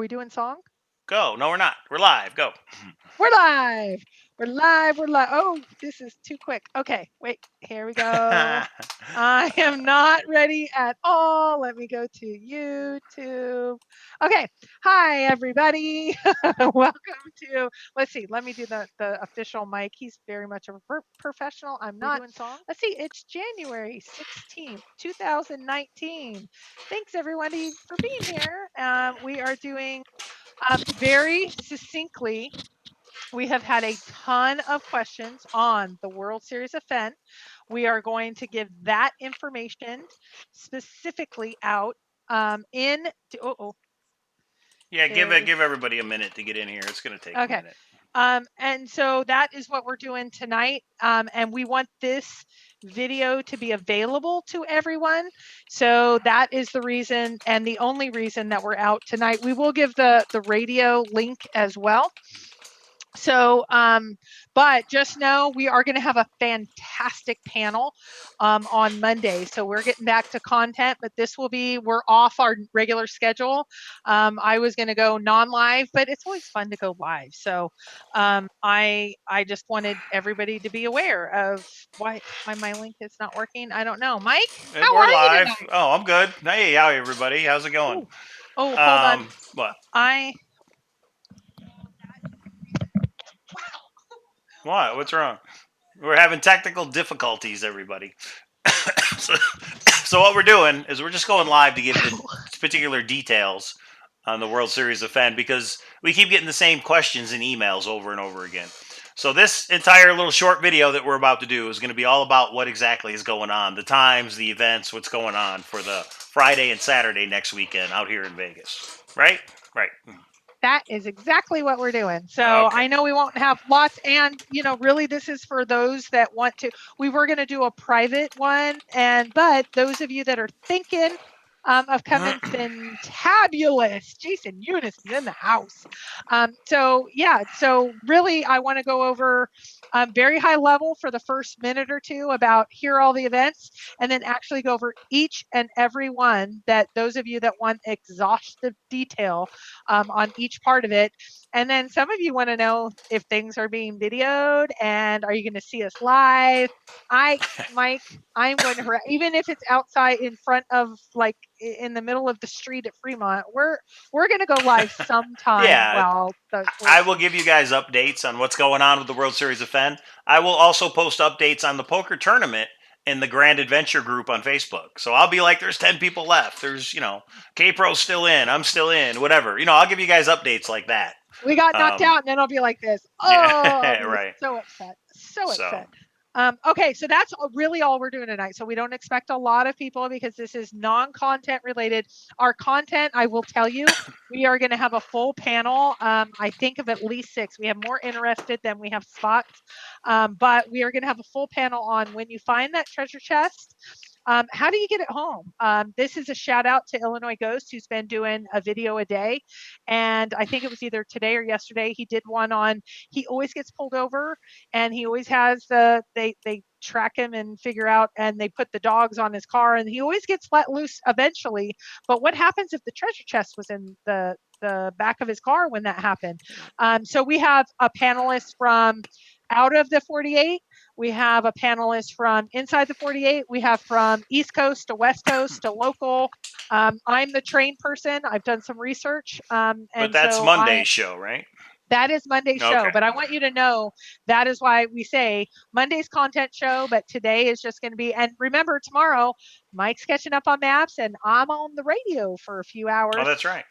we doing song? Go. No, we're not. We're live. Go. We're live. We're live. We're live. Oh, this is too quick. Okay, wait. Here we go. I am not ready at all. Let me go to YouTube. Okay. Hi, everybody. Welcome to, let's see, let me do the official mic. He's very much a professional. I'm not. Doing song? Let's see, it's January 16th, 2019. Thanks, everybody, for being here. We are doing very succinctly, we have had a ton of questions on the World Series of Fenn. We are going to give that information specifically out in. Yeah, give everybody a minute to get in here. It's going to take a minute. And so that is what we're doing tonight. And we want this video to be available to everyone. So that is the reason and the only reason that we're out tonight. We will give the radio link as well. So, but just know we are going to have a fantastic panel on Monday. So we're getting back to content, but this will be, we're off our regular schedule. I was going to go non-live, but it's always fun to go live. So I just wanted everybody to be aware of why my link is not working. I don't know. Mike, how are live. You tonight? Oh, I'm good. Hey, how everybody? How's it going? Ooh. Oh, hold on. What? Wow. What? What's wrong? We're having technical difficulties, everybody. So what we're doing is we're just going live to give the particular details on the World Series of Fenn because we keep getting the same questions and emails over and over again. So this entire little short video that we're about to do is going to be all about what exactly is going on, the times, the events, what's going on for the Friday and Saturday next weekend out here in Vegas. Right? Right. That is exactly what we're doing. So okay. I know we won't have lots, and really this is for those that want to. We were going to do a private one, but those of you that are thinking of coming, fantabulous. Jason Eunice is in the house. So really I want to go over very high level for the first minute or two about here are all the events, and then actually go over each and every one, that those of you that want exhaustive detail on each part of it. And then some of you want to know if things are being videoed and are you going to see us live? Mike, I'm going to, even if it's outside in front of, like in the middle of the street at Fremont, we're going to go live sometime. Yeah, I will give you guys updates on what's going on with the World Series of Fenn. I will also post updates on the poker tournament in the Grand Adventure group on Facebook. So I'll be like, there's 10 people left. There's, K-Pro's still in. I'm still in. Whatever. I'll give you guys updates like that. We got knocked out, and then I'll be like this. Oh, yeah, right. So upset. So upset. Okay, so that's really all we're doing tonight. So we don't expect a lot of people because this is non-content related. Our content, I will tell you, we are going to have a full panel. I think of at least 6. We have more interested than we have spots, but we are going to have a full panel on when you find that treasure chest. How do you get it home? This is a shout out to Illinois Ghost, who's been doing a video a day. And I think it was either today or yesterday. He did one on, he always gets pulled over, and he always has they track him and figure out, and they put the dogs on his car, and he always gets let loose eventually. But what happens if the treasure chest was in the back of his car when that happened? So we have a panelist from out of the 48. We have a panelist from inside the 48. We have from East Coast to West Coast to local. I'm the train person. I've done some research. But that's so Monday's show, right? That is Monday's show, but I want you to know that is why we say Monday's content show, but today is just going to be, and remember tomorrow, Mike's catching up on maps and I'm on the radio for a few hours. Oh, that's right.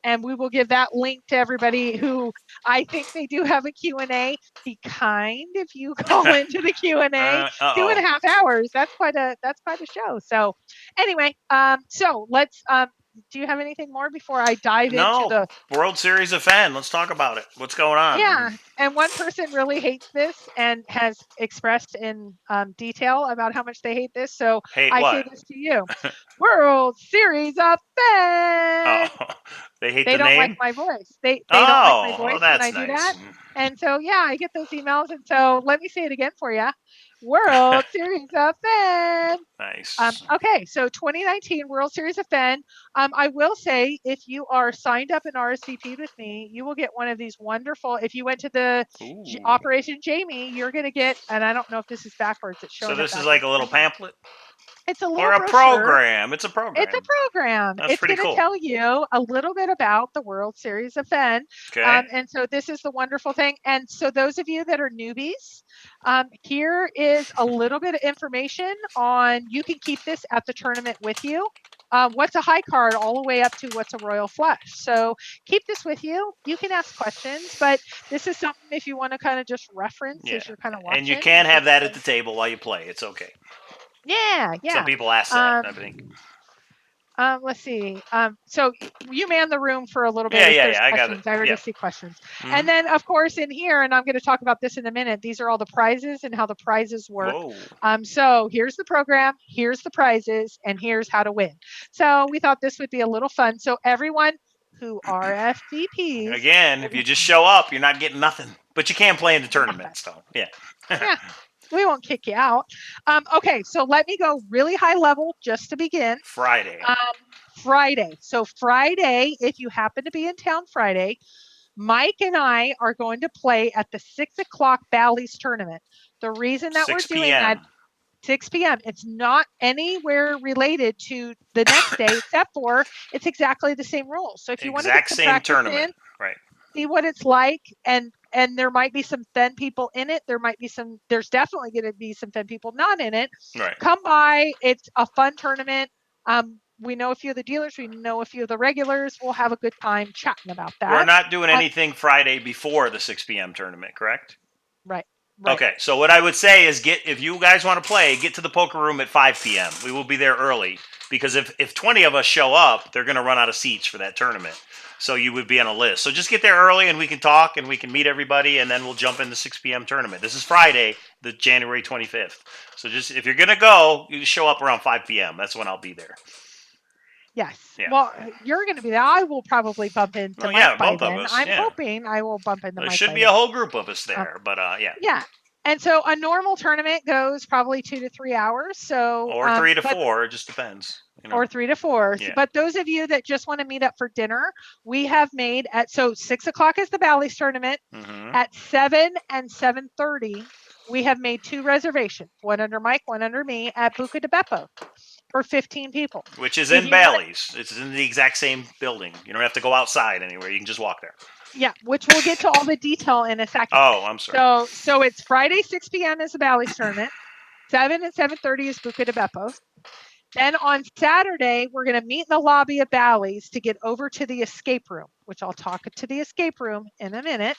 And we will give that link to everybody who, I think they do have a Q&A. Be kind if you go into the Q&A. 2.5 hours. That's quite a show. So anyway, so let's, do you have anything more before I dive into the World Series of Fenn? Let's talk about it. What's going on? Yeah, and one person really hates this and has expressed in detail about how much they hate this. So I say this to you: World Series of Fenn. Oh, they hate the name. They don't like my voice. They don't like my voice when I do that. And so I get those emails. And so let me say it again for you: World Series of Fenn. Nice. Okay, so 2019 World Series of Fenn. I will say, if you are signed up and RSVP'd with me, you will get one of these wonderful. If you went to the Operation Jamie, you're going to get, and I don't know if this is backwards. It's So showing up this is like backwards. a little pamphlet It's a little or a brochure. program. It's a It's a program. program. That's It's pretty going to cool. tell you a little bit about the World Series of Fenn. Okay. And so this is the wonderful thing. And so those of you that are newbies, here is a little bit of information on, you can keep this at the tournament with you. What's a high card all the way up to what's a royal flush. So keep this with you. You can ask questions, but this is something if you want to kind of just reference as you're kind of watching. And you can have that at the table while you play. It's okay. Yeah. Some people ask that, I think. Let's see. So you man the room for a little bit Yeah, if yeah, there's yeah. I got it. questions. I already Yeah. see questions. Mhm. And then, of course, in here, and I'm going to talk about this in a minute, these are all the prizes and how the prizes work. Whoa. So here's the program, here's the prizes, and here's how to win. So we thought this would be a little fun. So everyone who RSVPs. Again, if you just show up, you're not getting nothing. But you can play in the tournament, so yeah. Yeah. We won't kick you out. Okay, so let me go really high level just to begin. Friday. Friday. So Friday, if you happen to be in town Friday, Mike and I are going to play at the 6 o'clock Bally's tournament. The reason that we're doing that, 6 p.m. It's not anywhere related to the next day, except for it's exactly the same rules. So if you want to get some practice in, right, see what it's like, and there might be some Fenn people in it. There's definitely going to be some Fenn people not in it. Right. Come by. It's a fun tournament. We know a few of the dealers. We know a few of the regulars. We'll have a good time chatting about that. We're not doing anything Friday before the 6 p.m. tournament, correct? Right. Okay, so what I would say is if you guys want to play, get to the poker room at 5 p.m. We will be there early because if 20 of us show up, they're going to run out of seats for that tournament. So you would be on a list. So just get there early and we can talk and we can meet everybody and then we'll jump in the 6 p.m. tournament. This is Friday, the January 25th. So just if you're going to go, you show up around 5 p.m. That's when I'll be there. Yes. Yeah. Well, you're going to be there. I will probably bump into Mike by both then. Of us. I'm hoping I will bump into Mike. There should be a whole group of us there, but yeah. Yeah. And so a normal tournament goes probably 2 to 3 hours. So or 3 to 4, it just depends. Or 3 to 4. Yeah. But those of you that just want to meet up for dinner, we have made so 6 o'clock is the Bally's tournament. Mm-hmm. At 7 and 7:30, we have made 2 reservations, one under Mike, one under me at Buca de Beppo for 15 people. Which is in Bally's. It's in the exact same building. You don't have to go outside anywhere. You can just walk there. Yeah, which we'll get to all the detail in a second. Oh, I'm sorry. So it's Friday, 6 p.m. is the Bally's tournament. 7 and 7:30 is Buca de Beppo. Then on Saturday, we're going to meet in the lobby of Bally's to get over to the escape room, which I'll talk to the escape room in a minute.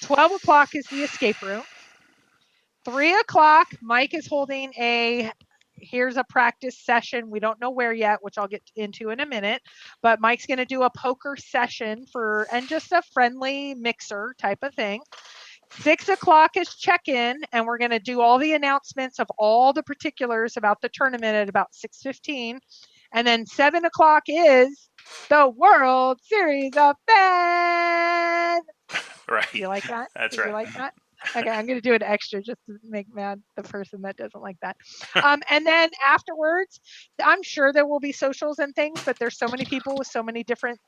12 o'clock is the escape room. 3 o'clock, Mike is holding here's a practice session. We don't know where yet, which I'll get into in a minute. But Mike's going to do a poker session and just a friendly mixer type of thing. 6 o'clock is check-in, and we're going to do all the announcements of all the particulars about the tournament at about 6:15. And then 7 o'clock is the World Series of Fenn. Right. You like that? That's right. You like that? Okay, I'm going to do it extra just to make mad the person that doesn't like that. And then afterwards, I'm sure there will be socials and things, but there's so many people with so many different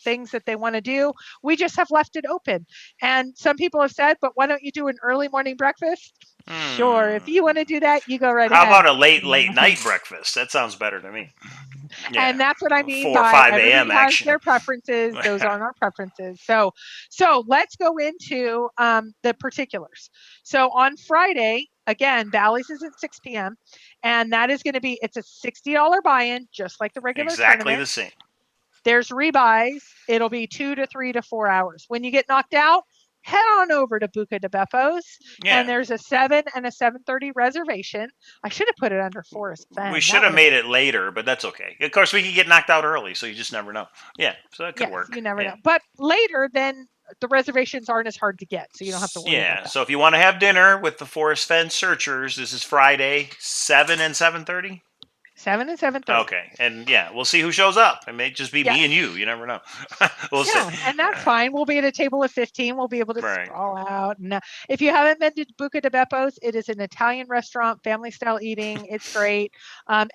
things that they want to do. We just have left it open. And some people have said, but why don't you do an early morning breakfast? Sure. If you want to do that, you go right ahead. How about a late night breakfast? That sounds better to me. Yeah. And that's what I mean 4 or 5 a.m. has their preferences. Those aren't our preferences. So let's go into the particulars. So on Friday, again, Bally's is at 6 p.m. And that is going to be, it's a $60 buy-in, just like the regular tournament. Exactly the same. There's rebuys. It'll be 2 to 3 to 4 hours. When you get knocked out, head on over to Buca de Beppo's, and there's a 7 and a 7:30 reservation. I should have put it under Forest Fenn. We should have made it later, but that's okay. Of course, we could get knocked out early, so you just never know. Yeah, so it could work. You never know. But later, then the reservations aren't as hard to get, so you don't have to worry about that. So if you want to have dinner with the Forest Fenn searchers, this is Friday, 7 and 7:30? 7 and 7:30. Okay, and yeah, we'll see who shows up. It may just be me and you. You never know. We'll see. Yeah, and that's fine. We'll be at a table of 15. We'll be able to Right. sprawl out. And if you haven't been to Buca de Beppo's, it is an Italian restaurant, family style eating. It's great.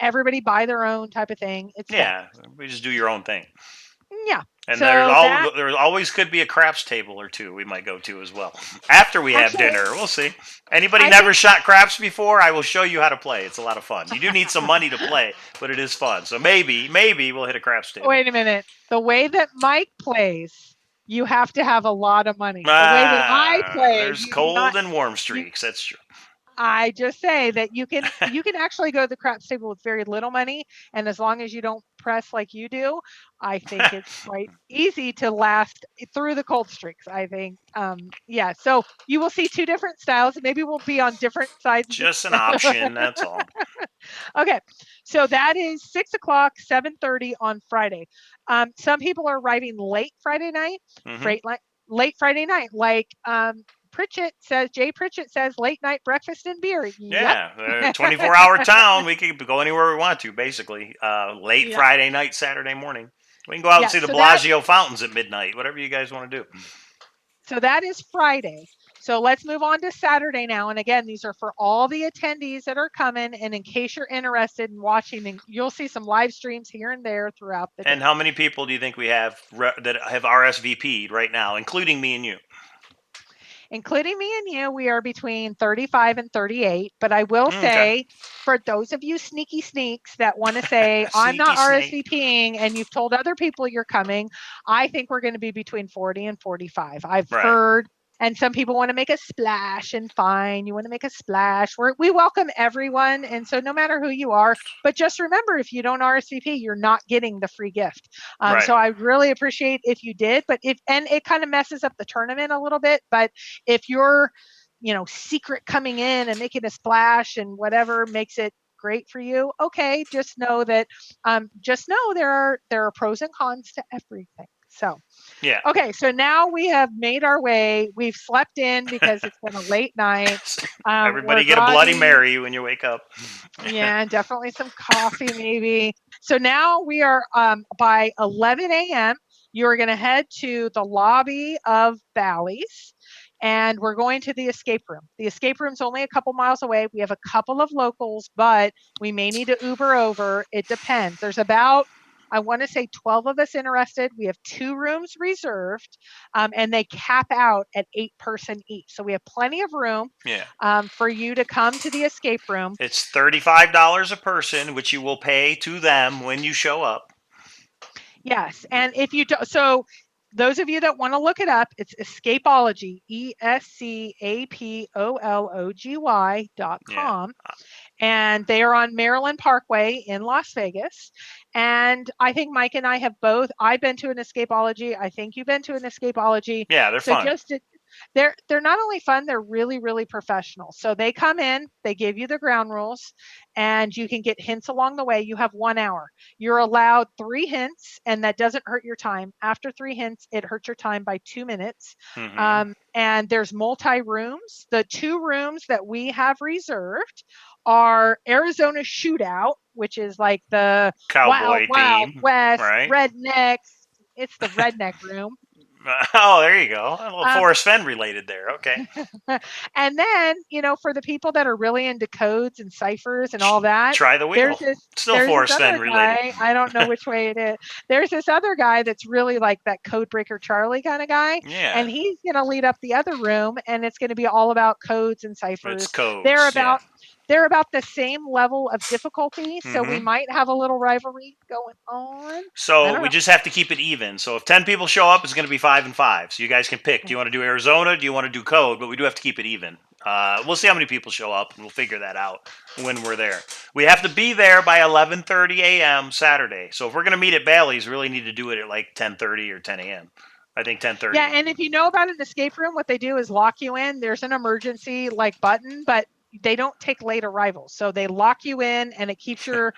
Everybody buy their own type of thing. It's fun. Yeah, we just do your own thing. Yeah. And So that there always could be a craps table or two we might go to as well after we have actually, dinner. We'll see. Anybody I never think. shot craps before? I will show you how to play. It's a lot of fun. You do need some money to play, but it is fun. So maybe we'll hit a craps table. Wait a minute. The way that Mike plays, you have to have a lot of money. The way that I play, There's you do cold not. and warm You streaks. That's true. I just say that you can actually go to the craps table with very little money, and as long as you don't press like you do, I think it's quite easy to last through the cold streaks. I think, yeah. So you will see two different styles. Maybe we'll be on different sides. Just an option. That's all. Okay, so that is 6 o'clock, 7:30 on Friday. Some people are arriving late Friday night, late Friday night, like Jay Pritchett says, late night breakfast and beer. Yep. Yeah, 24-hour town. We can go anywhere we want to, basically. Late Yeah. Friday night, Saturday morning. We can go out and see the Bellagio fountains at midnight, whatever you guys want to do. So that is Friday. So let's move on to Saturday now. And again, these are for all the attendees that are coming. And in case you're interested in watching, you'll see some live streams here and there throughout the day. And how many people do you think we have that have RSVP'd right now, including me and you? Including me and you, we are between 35 and 38. But I will say, for those of you sneaky sneaks that want to say, I'm not RSVPing and you've told other people you're coming, I think we're going to be between 40 and 45. I've heard. And some people want to make a splash, and fine, you want to make a splash. We welcome everyone. And so no matter who you are, but just remember, if you don't RSVP, you're not getting the free gift. So I really appreciate if you did, and it kind of messes up the tournament a little bit. But if you're, secret coming in and making a splash and whatever makes it great for you, okay, just know that, there are pros and cons to everything. So, yeah. Okay, so now we have made our way. We've slept in because it's been a late night. Everybody get a Bloody Mary when you wake up. Yeah, definitely some coffee maybe. So now we are, by 11 a.m., you're going to head to the lobby of Bally's. And we're going to the escape room. The escape room's only a couple miles away. We have a couple of locals, but we may need to Uber over. It depends. There's about, I want to say 12 of us interested. We have 2 rooms reserved, and they cap out at 8-person each. So we have plenty of room for you to come to the escape room. It's $35 a person, which you will pay to them when you show up. Yes, and if you do, so those of you that want to look it up, it's Escapology, ESCAPOLOGY.com. And they are on Maryland Parkway in Las Vegas. And I think Mike and I have both. I've been to an Escapology. I think you've been to an Escapology. Yeah, they're fun. They're not only fun, they're really, really professional. So they come in, they give you the ground rules, and you can get hints along the way. You have 1 hour. You're allowed 3 hints, and that doesn't hurt your time. After 3 hints, it hurts your time by 2 minutes. And there's multi-rooms. The 2 rooms that we have reserved are Arizona Shootout, which is like the Cowboy Wild team, West, rednecks. It's the redneck room. Oh, there you go. A little Forrest Fenn related there. Okay. And then, for the people that are really into codes and ciphers and all that, try the wheel. Still Forrest Fenn related. I don't know which way it is. There's this other guy that's really like that Codebreaker Charlie kind of guy. Yeah. And he's going to lead up the other room, and it's going to be all about codes and ciphers. It's codes. They're about the same level of difficulty, so we might have a little rivalry going on. So we just have to keep it even. So if 10 people show up, it's going to be 5 and 5. So you guys can pick. Do you want to do Arizona? Do you want to do code? But we do have to keep it even. We'll see how many people show up, and we'll figure that out when we're there. We have to be there by 11:30 a.m. Saturday. So if we're going to meet at Bally's, we really need to do it at like 10:30 or 10 a.m. I think 10:30. Yeah, and if you know about an escape room, what they do is lock you in. There's an emergency button, but they don't take late arrivals. So they lock you in, and it keeps your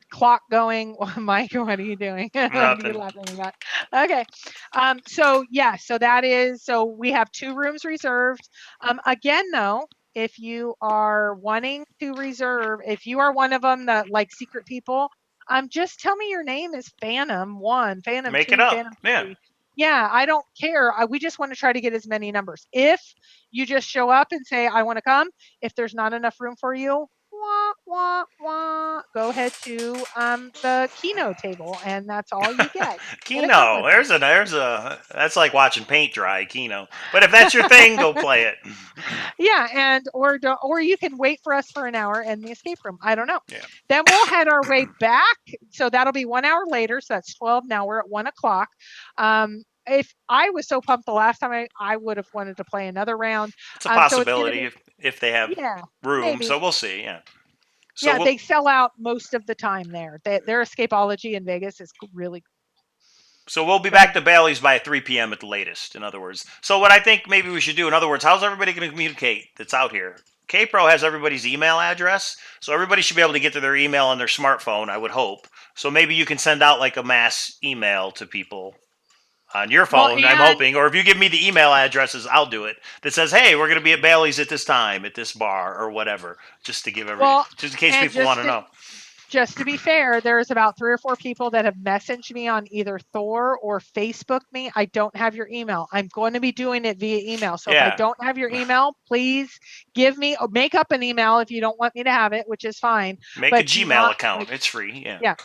clock going. Mike, what are you doing? Nothing. What are you laughing about? Okay. So we have 2 rooms reserved. Again, though, if you are wanting to reserve, if you are one of them that like secret people, just tell me your name is Phantom 1, Phantom Make it 2, up. Phantom Yeah. 3. Yeah, I don't care. We just want to try to get as many numbers. If you just show up and say, I want to come, if there's not enough room for you, wah, wah, wah, go ahead to the keynote table, and that's all you get. Gotta come Keno. with us. There's a. That's like watching paint dry. Keno. But if that's your thing, go play it. Yeah, and or you can wait for us for an hour in the escape room. I don't know. Yeah. Then we'll head our way back. So that'll be 1 hour later. So that's 12. Now we're at 1 o'clock. If I was so pumped the last time, I would have wanted to play another round. It's a So it's going to possibility be, if they have yeah, room. maybe. So we'll see. Yeah. So Yeah, they sell out most of the time there. Their escapology in Vegas is really. So we'll be Go ahead. back to Bally's by 3 p.m. at the latest, in other words. So what I think maybe we should do, in other words, how's everybody going to communicate that's out here? KPRO has everybody's email address, so everybody should be able to get to their email on their smartphone, I would hope. So maybe you can send out like a mass email to people on your Well, phone, I'm and hoping, or if you give me the email addresses, I'll do it. That says, "Hey, we're going to be at Bally's at this time at this bar or whatever," just to give just in case and people want to know. just to be fair, there's about 3 or 4 people that have messaged me on either Thor or Facebook me. I don't have your email. I'm going to be doing it via email. So if I don't have your email, please make up an email if you don't want me to have it, which is fine. Make a But do Gmail not, account. It's free. Yeah. yeah.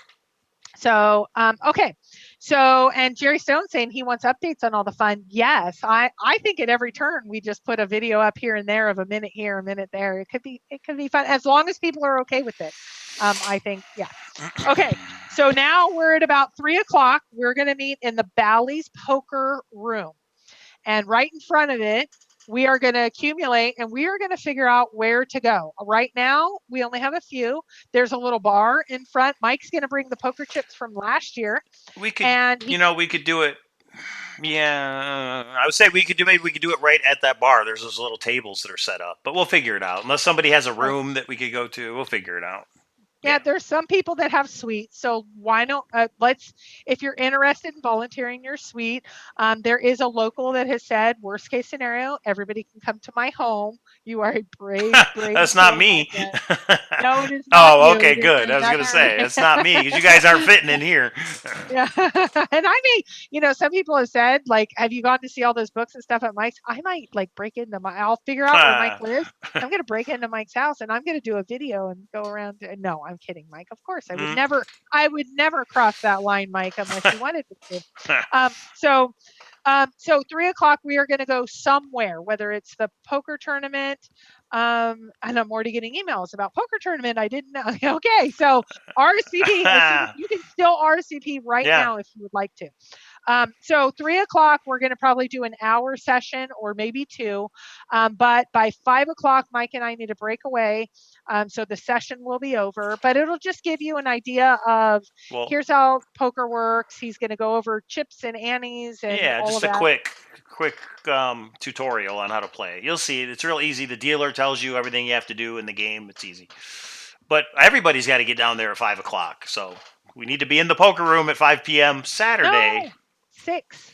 So, okay. So, and Jerry Stone saying he wants updates on all the fun. Yes, I think at every turn we just put a video up here and there of a minute here, a minute there. It could be fun as long as people are okay with it. I think, yeah. Okay. So now we're at about 3 o'clock. We're going to meet in the Bally's poker room, and right in front of it, we are going to accumulate and we are going to figure out where to go. Right now, we only have a few. There's a little bar in front. Mike's going to bring the poker chips from last year. We could, we could do it. Yeah, I would say we could do it right at that bar. There's those little tables that are set up, but we'll figure it out. Unless somebody has a room that we could go to, we'll figure it out. Yeah, there's some people that have suites, so why not? If you're interested in volunteering your suite, there is a local that has said, worst case scenario, everybody can come to my home. You are a brave. That's not me. No, it is not. Oh, okay, good. I was gonna say it's not me because you guys aren't fitting in here. Yeah, and I may, some people have said, like, have you gone to see all those books and stuff at Mike's? I might like break into I'll figure out where Mike lives. I'm gonna break into Mike's house and I'm gonna do a video and go around. No, I'm kidding, Mike. Of course, I would never cross that line, Mike, unless you wanted me to. So 3 o'clock, we are going to go somewhere, whether it's the poker tournament. And I'm already getting emails about poker tournament. I didn't know. Okay, so RSVP. You can still RSVP right now if you would like to. So 3 o'clock, we're going to probably do an hour session or maybe 2. But by 5 o'clock, Mike and I need to break away. So the session will be over, but it'll just give you an idea of here's how poker works. He's going to go over chips and annies and all just of that. quick tutorial on how to play. You'll see it's real easy. The dealer tells you everything you have to do in the game. It's easy, but everybody's got to get down there at 5 o'clock. So we need to be in the poker room at 5 p.m. Saturday. No, 6.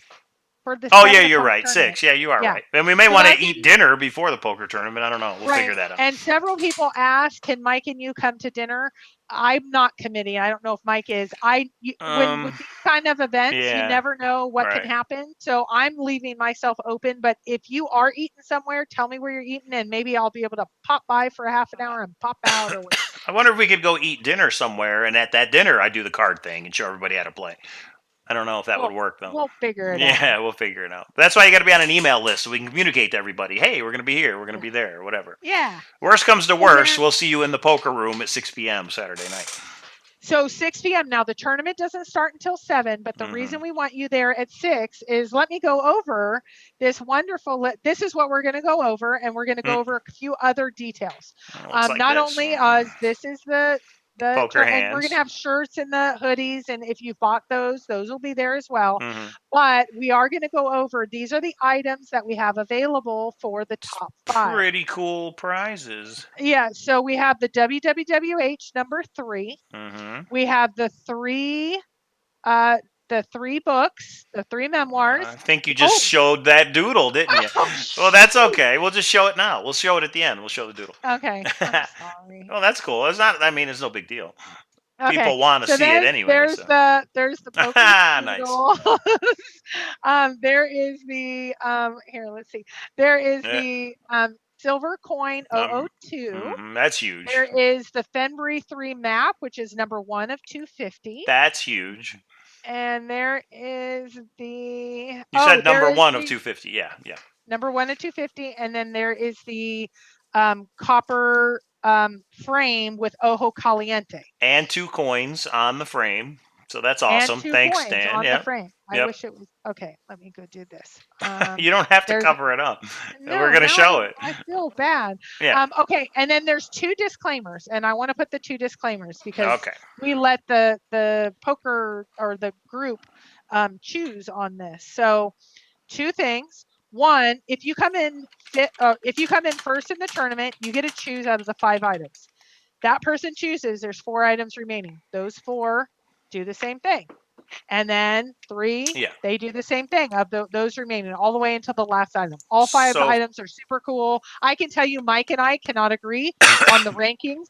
For the oh yeah, you're right. Tournament. 6. Yeah, you are right. And we may want to eat dinner before the poker tournament. I don't know. We'll figure that out. And several people asked, "Can Mike and you come to dinner?" I'm not committing. I don't know if Mike is. When with these kind of events, you never know what can happen. So I'm leaving myself open. But if you are eating somewhere, tell me where you're eating, and maybe I'll be able to pop by for a half an hour and pop out. Or I wonder if we could go eat dinner somewhere, and at that dinner, I do the card thing and show everybody how to play. I don't know if that would work, though. We'll figure it out. Yeah, we'll figure it out. That's why you got to be on an email list so we can communicate to everybody. Hey, we're going to be here. We're going to be there, or whatever. Yeah. Worst comes to worst, we'll see you in the poker room at 6 p.m. Saturday night. So 6 p.m. Now, the tournament doesn't start until 7, but the reason we want you there at 6 is let me go over this wonderful this is what we're going to go over, and we're going to go over a few other details. Not only this is the poker hands. And we're going to have shirts and the hoodies, and if you bought those will be there as well. But we are going to go over, these are the items that we have available for the top 5. Pretty cool prizes. Yeah, so we have the WWWH number 3. We have the 3 the 3 books, the 3 memoirs. I think you just showed that doodle, didn't you? Oh, well, that's okay. We'll just show it now. We'll show it at the end. We'll show the doodle. okay. I'm sorry. well, that's cool. It's not. I mean, it's no big deal. Okay, People want to so see it then anyway. So there's the poker nice. doodle. There is the here. Let's see. There is the silver coin 002. That's huge. There is the Fenbury 3 map, which is number 1 of 250. That's huge. And there is the you said number 1 of 250. Yeah. Number 1 of 250, and then there is the copper frame with Ojo Caliente. And 2 coins on the frame. So that's awesome. And 2 Thanks, coins Stan. on the frame. I wish it was okay. Let me go do this. you don't have to cover it up. No, we're going to show it. I feel bad. Yeah. Okay, and then there's 2 disclaimers, and I want to put the 2 disclaimers because we let the poker or the group choose on this. So 2 things. 1, if you come in first in the tournament, you get to choose out of the 5 items. That person chooses. There's 4 items remaining. Those 4 do the same thing, and then 3 they do the same thing of those remaining all the way until the last item. All 5 items are super cool. I can tell you, Mike and I cannot agree on the rankings.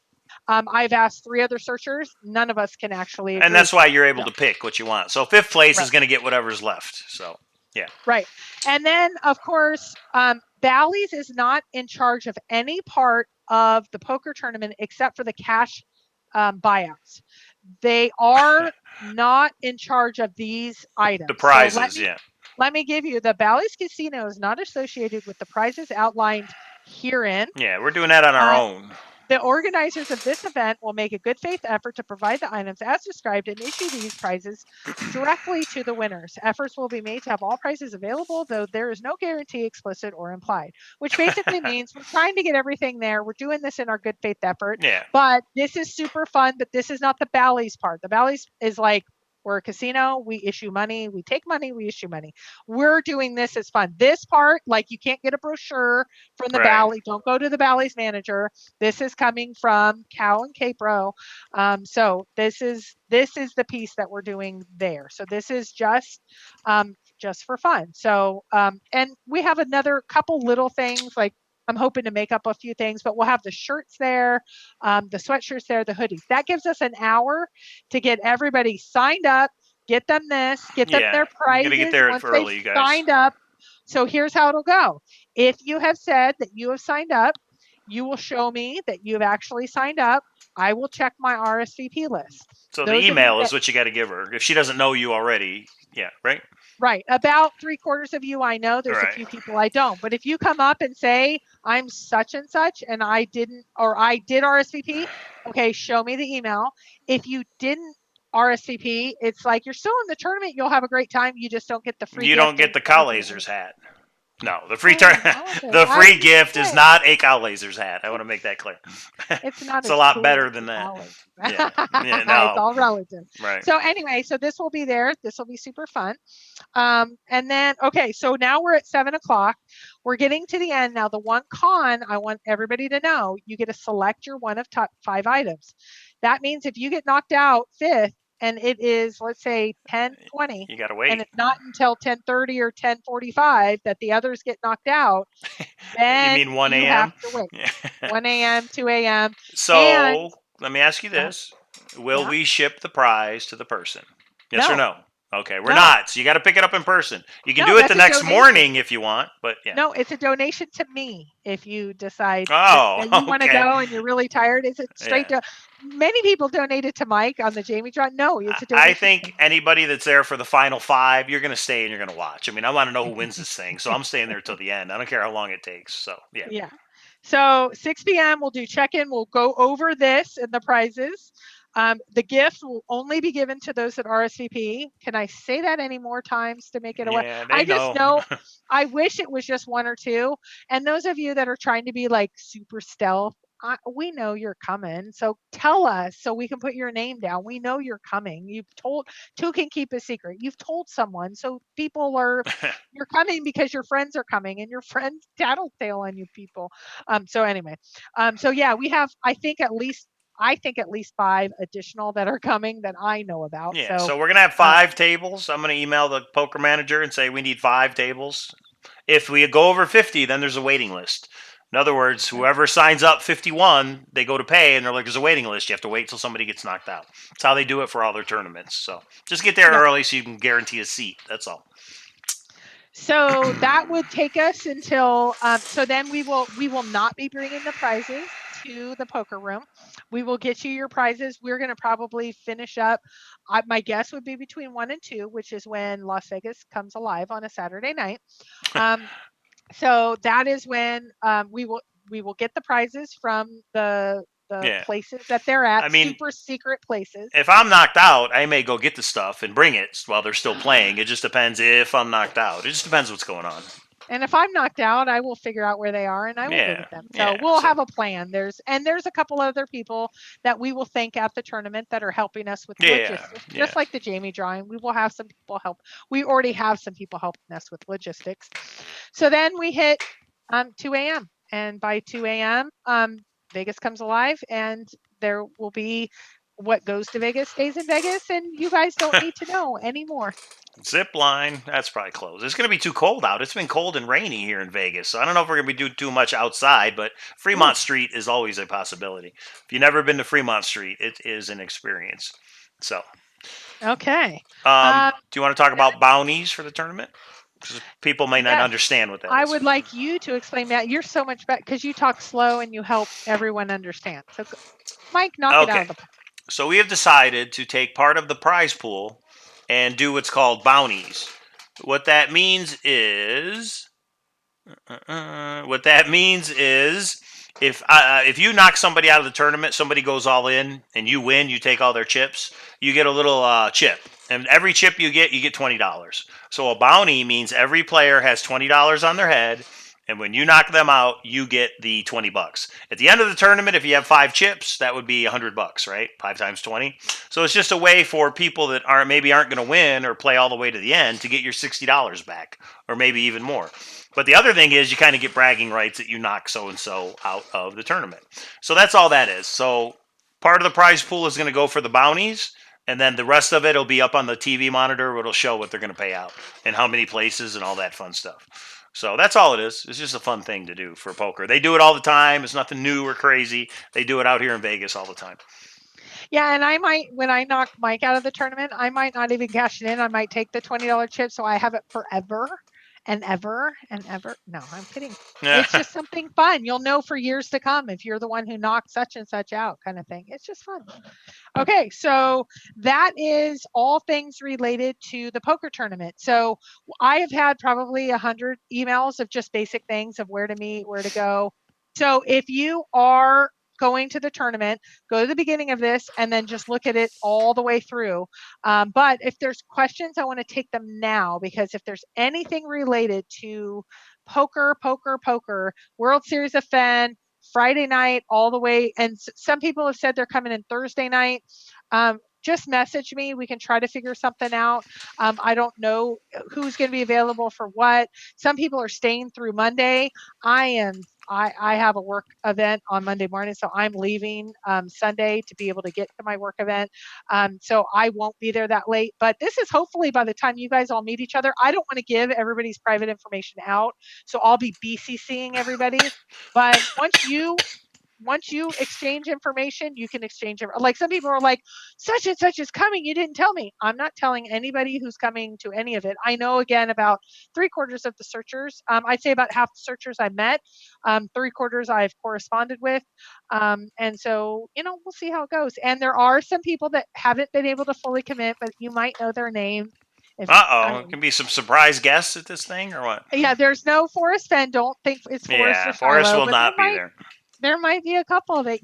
I've asked 3 other searchers. None of us can actually agree. And that's why you're able to pick what you want. So 5th place is going to get whatever's left. So. Yeah. Right. And then, of course, Bally's is not in charge of any part of the poker tournament except for the cash buyouts. They are not in charge of these items. The prizes, Let me give you, the Bally's Casino is not associated with the prizes outlined herein. Yeah, we're doing that on our own. The organizers of this event will make a good faith effort to provide the items as described and issue these prizes directly to the winners. Efforts will be made to have all prizes available, though there is no guarantee explicit or implied, which basically means we're trying to get everything there. We're doing this in our good faith effort. Yeah. But this is super fun, but this is not the Bally's part. The Bally's is like, we're a casino, we issue money, we take money, we issue money. We're doing this as fun. This part, like you can't get a brochure from the Bally. Don't go to the Bally's manager. This is coming from Cal and K-Pro. So this is the piece that we're doing there. So this is just for fun. So and we have another couple little things like I'm hoping to make up a few things, but we'll have the shirts there, the sweatshirts there, the hoodies. That gives us an hour to get everybody signed up, get them this, get them their prizes. You gotta get there once early, you guys. Signed up. So here's how it'll go. If you have said that you have signed up, you will show me that you have actually signed up. I will check my RSVP list. So the email is what you got to give her. If she doesn't know you already, right? Right. About 3/4 of you I know. There's a few people I don't. But if you come up and say, I'm such and such, and I did RSVP, okay, show me the email. If you didn't RSVP, it's like you're still in the tournament. You'll have a great time. You just don't get the free. You don't get the Cowlazars hat. No, the free free gift is not a Cowlazars hat. I want to make that clear. It's not. It's a lot better than that. No. It's all relative. Right. So anyway, so this will be there. This will be super fun. And then, okay, so now we're at 7:00. We're getting to the end now. The one con I want everybody to know, you get to select your one of top 5 items. That means if you get knocked out 5th, and it is, let's say, 10:20. You got to wait. And it's not until 10:30 or 10:45 that the others get knocked out. Then you mean 1 a.m.? You have to wait. 1 a.m., 2 a.m. So let me ask you this. Will we ship the prize to the person? Yes or no? Okay, we're not. So you got to pick it up in person. You can do it the next morning if you want, but No, it's a donation to me if you decide that you want to go and you're really tired. Is it straight to... Many people donated to Mike on the Jamie Draw. No, it's a donation. I think anybody that's there for the final 5, you're going to stay and you're going to watch. I mean, I want to know who wins this thing, so I'm staying there till the end. I don't care how long it takes. So, Yeah. So 6 p.m. we'll do check-in. We'll go over this and the prizes. The gift will only be given to those that RSVP. Can I say that any more times to make it away? I just know. I wish it was just 1 or 2. And those of you that are trying to be like super stealth, we know you're coming. So tell us so we can put your name down. We know you're coming. You've told, 2 can keep a secret. You've told someone. So people you're coming because your friends are coming and your friends tattletale on you people. So anyway, so yeah, we have, I think at least I think at least 5 additional that are coming that I know about. Yeah, So so we're going to have 5 tables. I'm going to email the poker manager and say we need 5 tables. If we go over 50, then there's a waiting list. In other words, whoever signs up 51, they go to pay, and they're like, there's a waiting list. You have to wait till somebody gets knocked out. That's how they do it for all their tournaments. So just get there early so you can guarantee a seat. That's all. So that would take us until, so then we will not be bringing the prizes to the poker room. We will get you your prizes. We're going to probably finish up. My guess would be between 1 and 2, which is when Las Vegas comes alive on a Saturday night. So that is when we will get the prizes from the places that they're at, super secret places. If I'm knocked out, I may go get the stuff and bring it while they're still playing. It just depends if I'm knocked out. It just depends what's going on. And if I'm knocked out, I will figure out where they are and I will go get them. So we'll have a plan. There's a couple other people that we will thank at the tournament that are helping us with logistics. Just like the Jamie drawing, we will have some people help. We already have some people helping us with logistics. So then we hit 2 a.m. and by 2 a.m. Vegas comes alive and there will be what goes to Vegas stays in Vegas, and you guys don't need to know anymore. Zip line, that's probably closed. It's going to be too cold out. It's been cold and rainy here in Vegas. So I don't know if we're going to be doing too much outside, but Fremont Street is always a possibility. If you've never been to Fremont Street, it is an experience. So. Okay. Do you want to talk about bounties for the tournament? Because people may not understand what that is. I would like you to explain that. You're so much better because you talk slow and you help everyone understand. So, Mike, knock it out of the park. So we have decided to take part of the prize pool and do what's called bounties. What that means is, if you knock somebody out of the tournament, somebody goes all in, and you win, you take all their chips, you get a little chip. And every chip you get $20. So a bounty means every player has $20 on their head, and when you knock them out, you get the $20. At the end of the tournament, if you have 5 chips, that would be $100, right? 5 times 20. So it's just a way for people that aren't going to win or play all the way to the end to get your $60 back, or maybe even more. But the other thing is you kind of get bragging rights that you knock so-and-so out of the tournament. So that's all that is. So part of the prize pool is going to go for the bounties, and then the rest of it will be up on the TV monitor where it'll show what they're going to pay out and how many places and all that fun stuff. So that's all it is. It's just a fun thing to do for poker. They do it all the time. It's nothing new or crazy. They do it out here in Vegas all the time. Yeah, and I might, when I knock Mike out of the tournament, I might not even cash it in. I might take the $20 chip so I have it forever. And ever and ever. No, I'm kidding. It's just something fun. You'll know for years to come if you're the one who knocked such and such out, kind of thing. It's just fun. Okay, so that is all things related to the poker tournament. So I have had probably 100 emails of just basic things of where to meet, where to go. So if you are going to the tournament, go to the beginning of this and then just look at it all the way through. But if there's questions, I want to take them now, because if there's anything related to poker, World Series of Fenn, Friday night all the way, and some people have said they're coming in Thursday night. Just message me. We can try to figure something out. I don't know who's going to be available for what. Some people are staying through Monday. I have a work event on Monday morning, so I'm leaving Sunday to be able to get to my work event. So I won't be there that late. But this is hopefully by the time you guys all meet each other. I don't want to give everybody's private information out, so I'll be BCCing everybody. But once you exchange information, you can exchange it. Like some people are like, such and such is coming. You didn't tell me. I'm not telling anybody who's coming to any of it. I know, again, about 3/4 of the searchers. I'd say about half the searchers I met, 3/4 I've corresponded with. And so, we'll see how it goes. And there are some people that haven't been able to fully commit, but you might know their name. It can be some surprise guests at this thing, or what? Yeah, there's no Forrest Fenn. Don't think it's Forrest or Shiloh. Forrest will not be there. There might be a couple that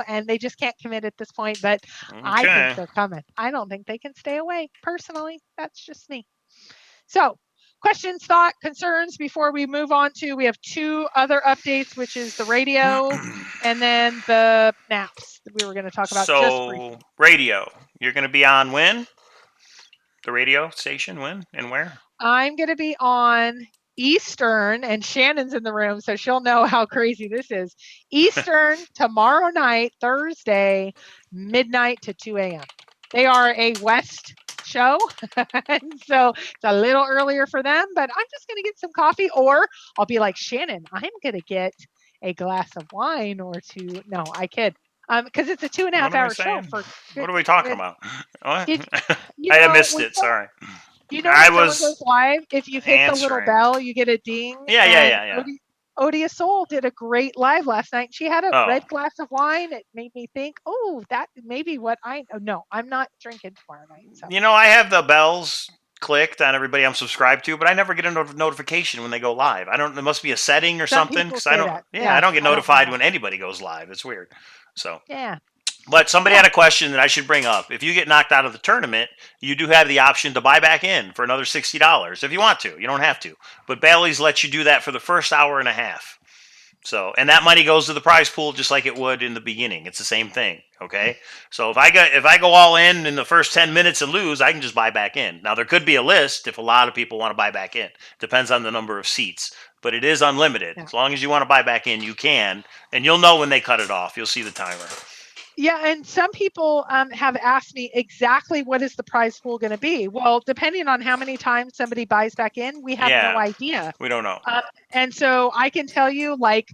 and they just can't commit at this point, but I think they're coming. I don't think they can stay away. Personally, that's just me. So, questions, thought, concerns before we move on to, we have 2 other updates, which is the radio and then the maps that we were going to talk about. So, radio, you're going to be on when? The radio station, when and where? I'm going to be on Eastern, and Shannon's in the room, so she'll know how crazy this is. Eastern tomorrow night, Thursday, midnight to 2 a.m. They are a West show, and so it's a little earlier for them, but I'm just going to get some coffee, or I'll be like, Shannon, I'm going to get a glass of wine or two. No, I kid. Because it's a 2.5-hour show for What are we talking with about? What? it. I missed it. Sorry. You know I when someone was goes live, if you hit the little answering. bell, you get a ding. Yeah, And yeah. Odia Soul did a great live last night. She had a Oh, red glass of wine. It made me think, oh, that may be what no, I'm not drinking tomorrow night. So I have the bells clicked on everybody I'm subscribed to, but I never get a notification when they go live. I don't. There must be a setting or some something people because I say don't. that. Yeah, I Yeah, don't get I don't know notified why. when anybody goes live. It's weird. So. Yeah. But somebody Yeah. had a question that I should bring up. If you get knocked out of the tournament, you do have the option to buy back in for another $60 if you want to. You don't have to. But Bally's lets you do that for the first hour and a half. So, and that money goes to the prize pool just like it would in the beginning. It's the same thing. Okay. So if I go all in the first 10 minutes and lose, I can just buy back in. Now there could be a list if a lot of people want to buy back in. Depends on the number of seats, but it is unlimited. Yeah. As long as you want to buy back in, you can, and you'll know when they cut it off. You'll see the timer. Yeah, and some people have asked me exactly what is the prize pool going to be. Well, depending on how many times somebody buys back in, we have no idea. We don't know. And so I can tell you, like,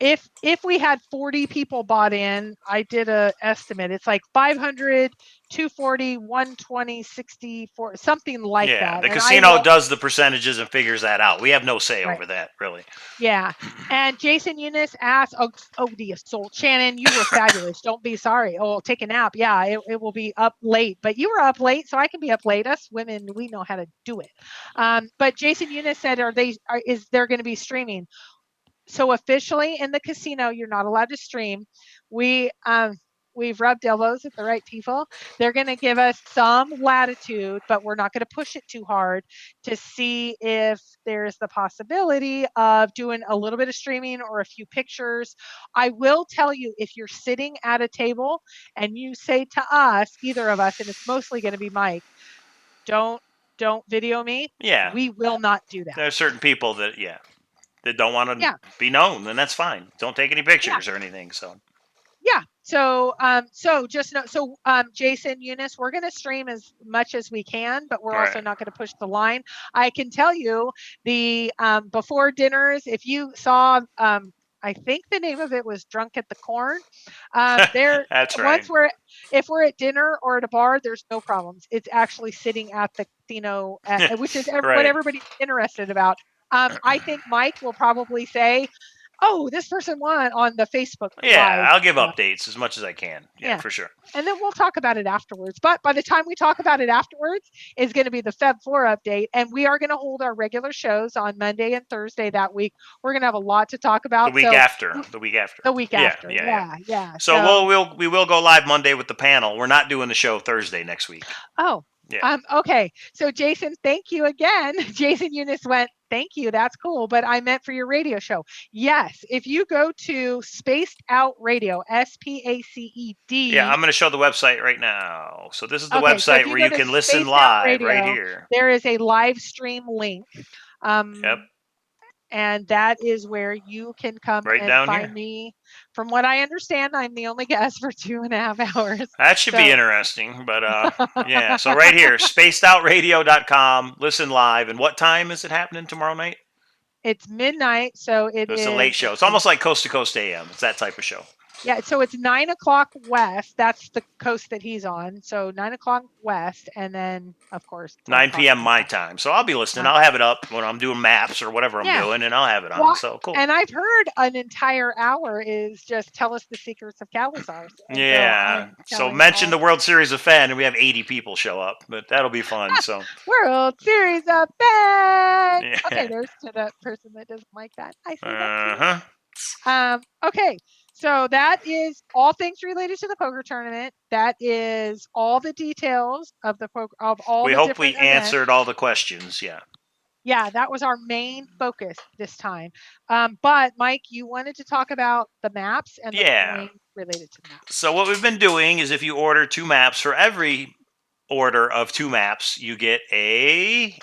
if we had 40 people bought in, I did a estimate. It's like 500, 240, 120, 64, something like that. The and casino does the percentages and figures that out. We have no say Right. over that, really. Yeah. And Jason Eunice asked, oh, the assault. Shannon, you were fabulous. Don't be sorry. Oh, take a nap. Yeah, it will be up late. But you were up late, so I can be up late. Us women, we know how to do it. But Jason Eunice said, is there going to be streaming? So officially in the casino, you're not allowed to stream. We've rubbed elbows with the right people. They're going to give us some latitude, but we're not going to push it too hard to see if there's the possibility of doing a little bit of streaming or a few pictures. I will tell you, if you're sitting at a table and you say to us, either of us, and it's mostly going to be Mike, don't video me. Yeah. We will not do that. There are certain people that don't want to be known, then that's fine. Don't take any pictures or anything. So yeah. So just know, Jason, Eunice, we're going to stream as much as we can, but we're also not going to push the line. I can tell you the before dinners, if you saw, I think the name of it was Drunk at the Corn. There, that's right. If we're at dinner or at a bar, there's no problems. It's actually sitting at the casino, which is what everybody's interested about. I think Mike will probably say, oh, this person won on the Facebook Live. I'll give updates as much as I can. Yeah, for sure. And then we'll talk about it afterwards. But by the time we talk about it afterwards is going to be the Feb 4 update. And we are going to hold our regular shows on Monday and Thursday that week. We're going to have a lot to talk about. The week after. Yeah. So we will go live Monday with the panel. We're not doing the show Thursday next week. Oh. Yeah. Okay. So Jason, thank you again. Jason Eunice went, thank you. That's cool. But I meant for your radio show. Yes. If you go to Spaced Out Radio, SPACED. Yeah, I'm going to show the website right now. So this is the website where you can listen live Radio, right here. There is a live stream link. Yep. And that is where you can come and find me. From what I understand, I'm the only guest for 2.5 hours. That should be interesting. But yeah, so right here, spacedoutradio.com, listen live. And what time is it happening tomorrow night? It's midnight, so it's a late show. It's almost like Coast to Coast AM. It's that type of show. Yeah, so it's 9:00 West. That's the coast that he's on. So 9:00 West, and then of course 9 p.m. my time. So I'll be listening. I'll have it up when I'm doing maps or whatever I'm doing, and I'll have it on. Well, so cool. And I've heard an entire hour is just tell us the secrets of Cowlazars. Yeah. So mention the World Series of Fenn, and we have 80 people show up, but that'll be fun. So World Series of Fenn. Yeah. Okay, there's to that person that doesn't like that. I see that. Okay. So that is all things related to the poker tournament. That is all the details of the poker of all. We hope we answered all the questions. Yeah. Yeah, that was our main focus this time. But Mike, you wanted to talk about the maps and the coin related to the maps. So what we've been doing is if you order 2 maps for every order of 2 maps, you get a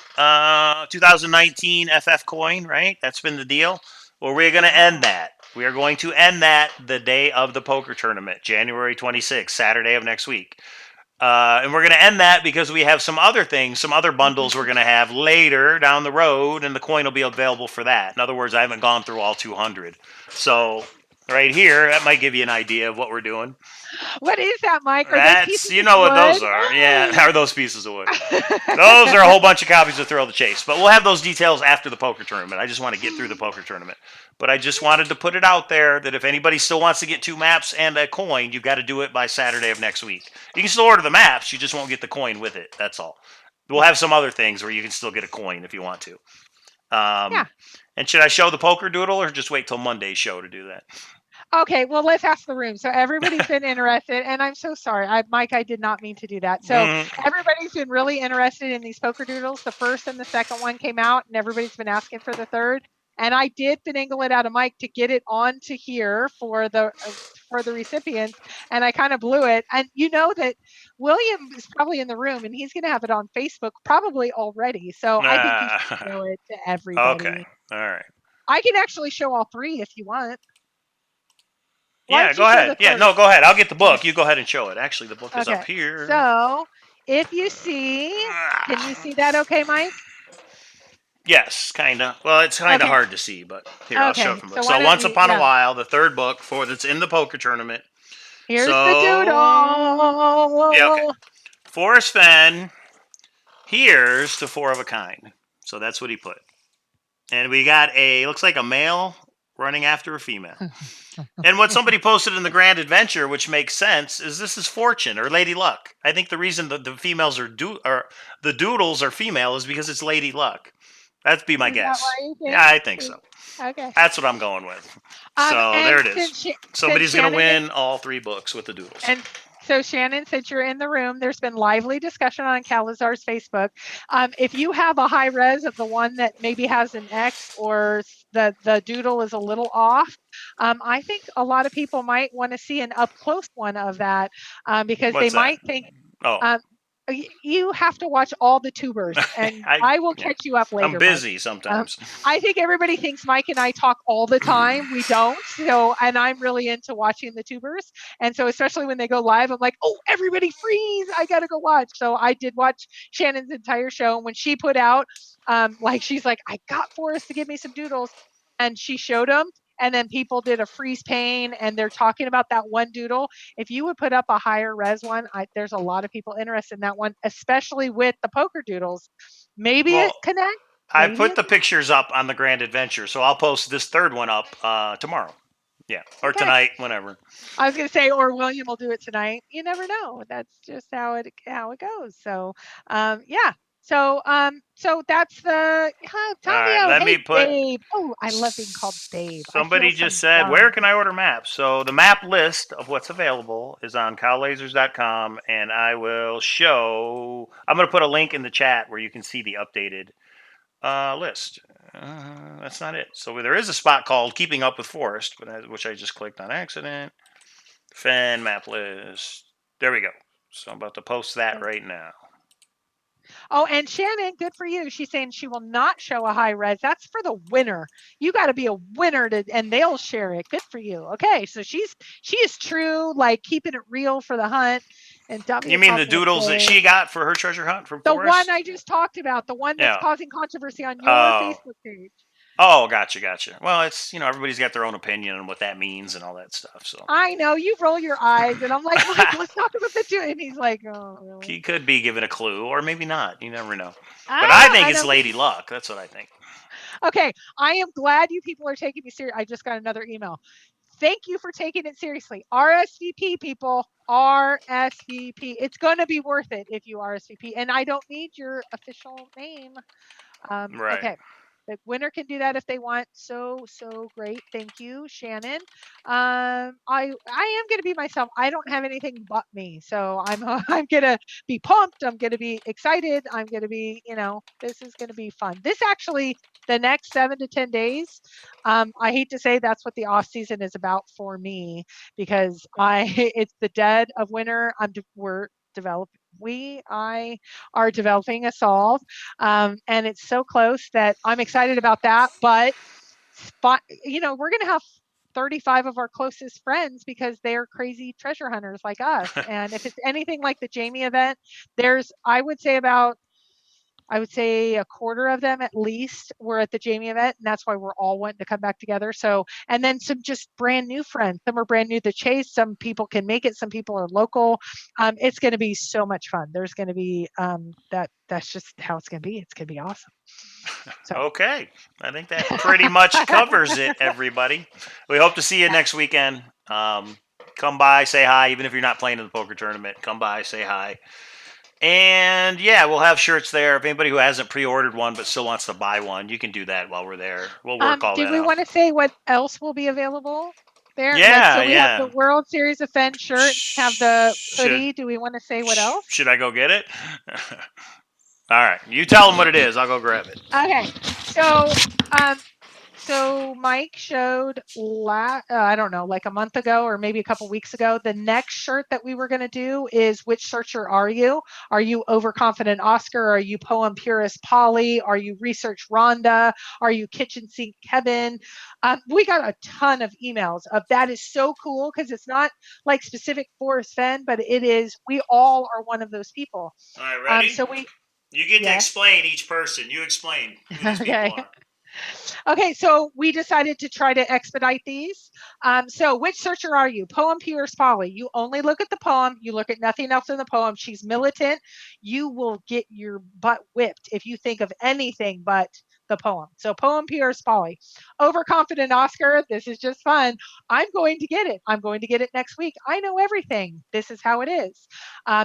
2019 FF coin, right? That's been the deal. Well, we're going to end that. We are going to end that the day of the poker tournament, January 26th, Saturday of next week. And we're going to end that because we have some other things, some other bundles we're going to have later down the road, and the coin will be available for that. In other words, I haven't gone through all 200. So right here, that might give you an idea of what we're doing. What is that, Mike? Are those That's, pieces you of know what wood? those are. Yeah, are those pieces of wood. Those are a whole bunch of copies of Thrill the Chase. But we'll have those details after the poker tournament. I just want to get through the poker tournament. But I just wanted to put it out there that if anybody still wants to get 2 maps and a coin, you've got to do it by Saturday of next week. You can still order the maps, you just won't get the coin with it. That's all. We'll have some other things where you can still get a coin if you want to. Yeah. And should I show the poker doodle or just wait till Monday's show to do that? Okay, well, let's ask the room. So everybody's been interested, and I'm so sorry, Mike, I did not mean to do that. So everybody's been really interested in these poker doodles. The first and the second one came out, and everybody's been asking for the third. And I did finagle it out of Mike to get it onto here for the recipients, and I kind of blew it. And you know that William is probably in the room, and he's going to have it on Facebook probably already. So I think you should show it to everybody. Okay, all right. I can actually show all 3 if you want. Yeah, go ahead. Yeah, no, go ahead. I'll get the book. You go ahead and show it. Actually, the book is up here. So, if you see, can you see that okay, Mike? Yes, kind of. Well, it's kind of hard to see, but here, I'll show it from the book. So, Once Upon a While, the third book that's in the poker tournament. Here's the doodle. Yeah, okay. Forrest Fenn, here's the 4 of a kind. So that's what he put. And we got looks like a male running after a female. And what somebody posted in the Grand Adventure, which makes sense, is this is Fortune or Lady Luck. I think the reason that the females are the doodles are female is because it's Lady Luck. That'd be my guess. Yeah, I think so. Okay. That's what I'm going with. So there it is. Somebody's going to win all 3 books with the doodles. And so Shannon, since you're in the room, there's been lively discussion on Cowlazars Facebook. If you have a high res of the one that maybe has an X or the doodle is a little off, I think a lot of people might want to see an up close one of that because they might think. You have to watch all the tubers, and I will catch you up later. I'm busy sometimes. I think everybody thinks Mike and I talk all the time. We don't. So, and I'm really into watching the tubers. And so, especially when they go live, I'm like, oh, everybody freeze. I got to go watch. So I did watch Shannon's entire show. And when she put out, she's like, I got Forrest to give me some doodles. And she showed them. And then people did a freeze pane and they're talking about that one doodle. If you would put up a higher res one, there's a lot of people interested in that one, especially with the poker doodles. Maybe it connects. I put the pictures up on the Grand Adventure, so I'll post this third one up tomorrow. Yeah, or tonight, whenever. I was going to say, or William will do it tonight. You never know. That's just how it goes. So, yeah. So that's the Dave. Oh, I love being called Dave. Somebody just said, where can I order maps? So the map list of what's available is on Cowlazars.com, and I will show. I'm going to put a link in the chat where you can see the updated list. That's not it. So there is a spot called Keeping Up with Forrest, which I just clicked on accident. Fenn map list. There we go. So I'm about to post that right now. Oh, and Shannon, good for you. She's saying she will not show a high res. That's for the winner. You got to be a winner and they'll share it. Good for you. Okay, so she is true, like keeping it real for the hunt. And you mean the doodles that she got for her treasure hunt from Forrest? The one I just talked about, the one that's causing controversy on your Facebook page. Oh, gotcha. Well, it's, everybody's got their own opinion on what that means and all that stuff. So I know you roll your eyes, and I'm like, Mike, let's talk about the two. And he's like, oh, really? He could be given a clue, or maybe not. You never know. But I think it's Lady Luck. That's what I think. Okay, I am glad you people are taking me serious. I just got another email. Thank you for taking it seriously. RSVP, people. RSVP. It's going to be worth it if you RSVP. And I don't need your official name. Right. Okay. The winner can do that if they want. So great. Thank you, Shannon. I am going to be myself. I don't have anything but me. So I'm going to be pumped. I'm going to be excited. I'm going to be, this is going to be fun. This actually, the next 7 to 10 days, I hate to say that's what the off season is about for me, because it's the dead of winter. We're I are developing a solve, and it's so close that I'm excited about that. But we're going to have 35 of our closest friends because they're crazy treasure hunters like us. And if it's anything like the Jamie event, there's, I would say a quarter of them at least were at the Jamie event, and that's why we're all wanting to come back together. So, and then some just brand new friends. Some are brand new to Chase. Some people can make it. Some people are local. It's going to be so much fun. There's going to be that's just how it's going to be. It's going to be awesome. So. Okay, I think that pretty much covers it, everybody. We hope to see you next weekend. Come by, say hi, even if you're not playing in the poker tournament. Come by, say hi. And yeah, we'll have shirts there. If anybody who hasn't pre-ordered one but still wants to buy one, you can do that while we're there. We'll work all that out. Did we want to say what else will be available there? Yeah, so we have the World Series of Fenn shirt, have the hoodie. Do we want to say what else? Should I go get it? All right, you tell them what it is. I'll go grab it. Okay, so Mike showed I don't know, like a month ago or maybe a couple weeks ago, the next shirt that we were going to do is which searcher are you? Are you overconfident Oscar? Are you poem purist Polly? Are you research Rhonda? Are you kitchen sink Kevin? We got a ton of emails of that. Is so cool because it's not like specific for Fenn, but it is, we all are one of those people. All right, ready? So you get to explain each person. You explain who these people are. Okay, so we decided to try to expedite these. So which searcher are you? Poem Pierce Polly. You only look at the poem. You look at nothing else in the poem. She's militant. You will get your butt whipped if you think of anything but the poem. So Poem Pierce Polly. Overconfident Oscar. This is just fun. I'm going to get it. I'm going to get it next week. I know everything. This is how it is.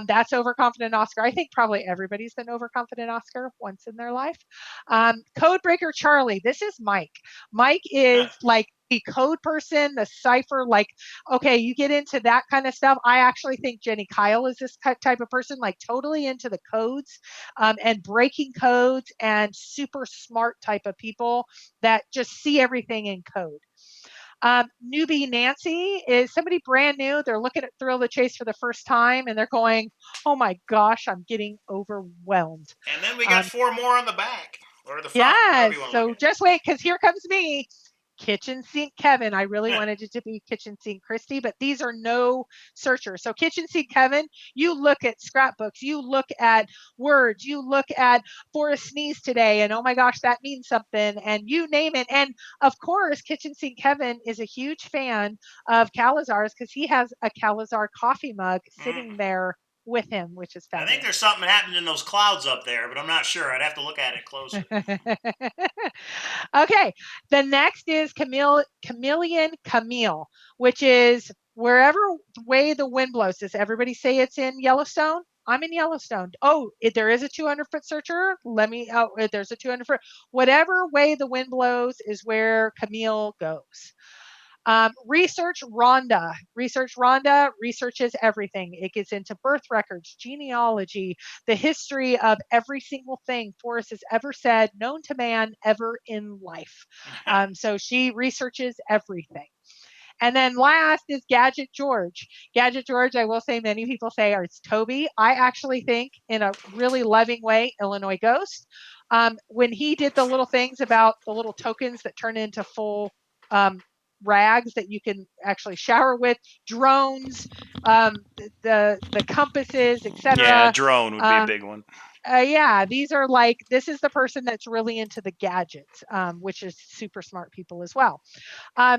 That's overconfident Oscar. I think probably everybody's been overconfident Oscar once in their life. Codebreaker Charlie. This is Mike. Mike is like the code person, the cipher, like, okay, you get into that kind of stuff. I actually think Jenny Kyle is this type of person, like totally into the codes and breaking codes, and super smart type of people that just see everything in code. Newbie Nancy is somebody brand new. They're looking at Thrill the Chase for the first time and they're going, oh my gosh, I'm getting overwhelmed. And then we got 4 more on the back or the front. Yes. So just wait, because here comes me. Kitchen Sink Kevin. I really wanted it to be Kitchen Sink Christy, but these are no searchers. So Kitchen Sink Kevin, you look at scrapbooks, you look at words, you look at Forrest sneeze today, and oh my gosh, that means something, and you name it. And of course, Kitchen Sink Kevin is a huge fan of Cowlazars because he has a Cowlazar coffee mug sitting there with him, which is fabulous. I think there's something happening in those clouds up there, but I'm not sure. I'd have to look at it closer. Okay, the next is Chameleon Camille, which is wherever way the wind blows. Does everybody say it's in Yellowstone? I'm in Yellowstone. Oh, there is a 200-foot searcher. There's a 200-foot. Whatever way the wind blows is where Camille goes. Research Rhonda. Research Rhonda researches everything. It gets into birth records, genealogy, the history of every single thing Forrest has ever said, known to man, ever in life. So she researches everything. And then last is Gadget George. Gadget George, I will say, many people say it's Toby. I actually think, in a really loving way, Illinois Ghost. When he did the little things about the little tokens that turn into full rags that you can actually shower with, drones, the compasses, etc. Yeah, drone would be a big one. Yeah, these are like, this is the person that's really into the gadgets, which is super smart people as well.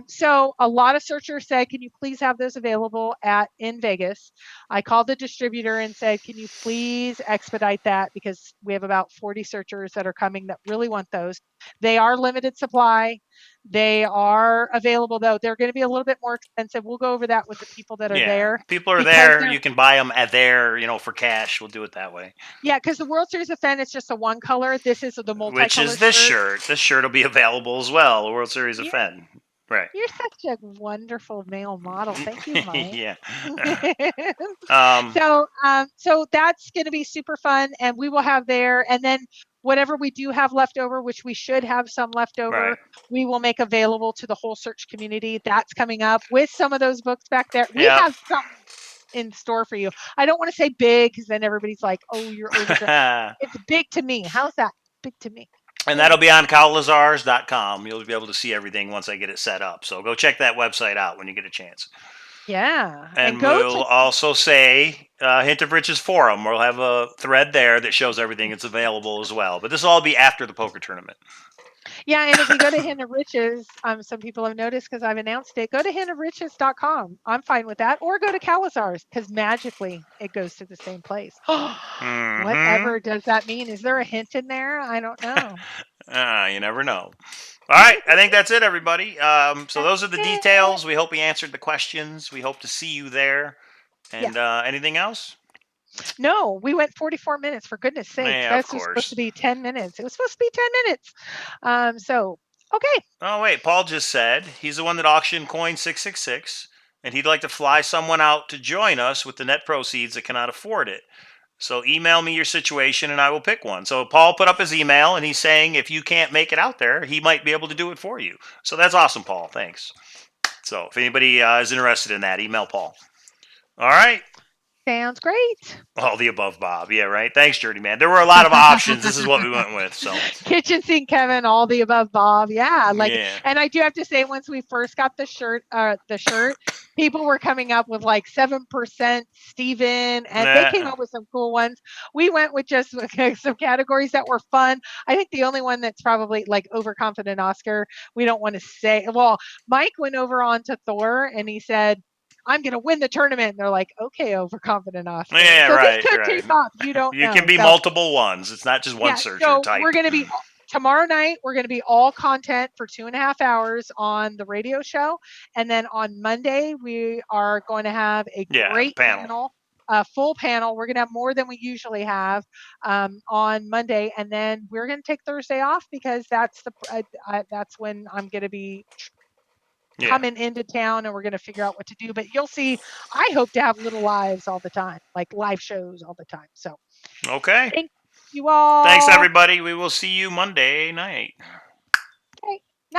So a lot of searchers said, can you please have those available in Vegas? I called the distributor and said, can you please expedite that? Because we have about 40 searchers that are coming that really want those. They are limited supply. They are available, though. They're going to be a little bit more expensive. We'll go over that with the people that are there. People are there. You can buy them for cash. We'll do it that way. Yeah, because the World Series of Fenn is just a one color. This is the multi-color. Which is this shirt. This shirt will be available as well. The World Series of Fenn. Right. You're such a wonderful male model. Thank you, Mike. Yeah. So that's going to be super fun, and we will have there, and then whatever we do have left over, which we should have some left over, we will make available to the whole search community. That's coming up with some of those books back there. We have some in store for you. I don't want to say big because then everybody's like, oh, you're over. It's big to me. How's that? Big to me. And that'll be on Cowlazars.com. You'll be able to see everything once I get it set up. So go check that website out when you get a chance. Yeah. And And go we'll to also say Hint of Riches Forum. We'll have a thread there that shows everything that's available as well. But this will all be after the poker tournament. Yeah, and if you go to Hint of Riches, some people have noticed because I've announced it, go to hintofriches.com. I'm fine with that. Or go to Cowlazars because magically it goes to the same place. Whatever does that mean? Is there a hint in there? I don't know. You never know. All right, I think that's it, everybody. So those are the That's it. details. We hope we answered the questions. We hope to see you there. And Yes. anything else? No, we went 44 minutes, for goodness sakes. Yeah, of This was supposed to course. be 10 minutes. It was supposed to be 10 minutes. So, okay. Oh, wait. Paul just said he's the one that auctioned coin 666, and he'd like to fly someone out to join us with the net proceeds that cannot afford it. So email me your situation and I will pick one. So Paul put up his email and he's saying if you can't make it out there, he might be able to do it for you. So that's awesome, Paul. Thanks. So if anybody is interested in that, email Paul. All right. Sounds great. All the above, Bob. Yeah, right. Thanks, Dirty Man. There were a lot of options. This is what we went with. So kitchen sink, Kevin, all the above, Bob. Yeah, like, yeah. and I do have to say, once we first got the shirt, people were coming up with like 7% Steven, and they came up with some cool ones. We went with just some categories that were fun. I think the only one that's probably like overconfident Oscar, we don't want to say. Well, Mike went over onto Thor and he said, I'm going to win the tournament. And they're like, okay, overconfident Oscar. Yeah, So right, this could right. take off. You don't You can know. be So multiple ones. It's not just one yeah, searcher so type. we're going to be tomorrow night. We're going to be all content for 2.5 hours on the radio show. And then on Monday, we are going to have a great panel. A full panel. We're going to have more than we usually have on Monday, and then we're going to take Thursday off because that's when I'm going to be coming into town, and we're going to figure out what to do. But you'll see, I hope to have little lives all the time, like live shows all the time. So okay. thank you all. Thanks, everybody. We will see you Monday night.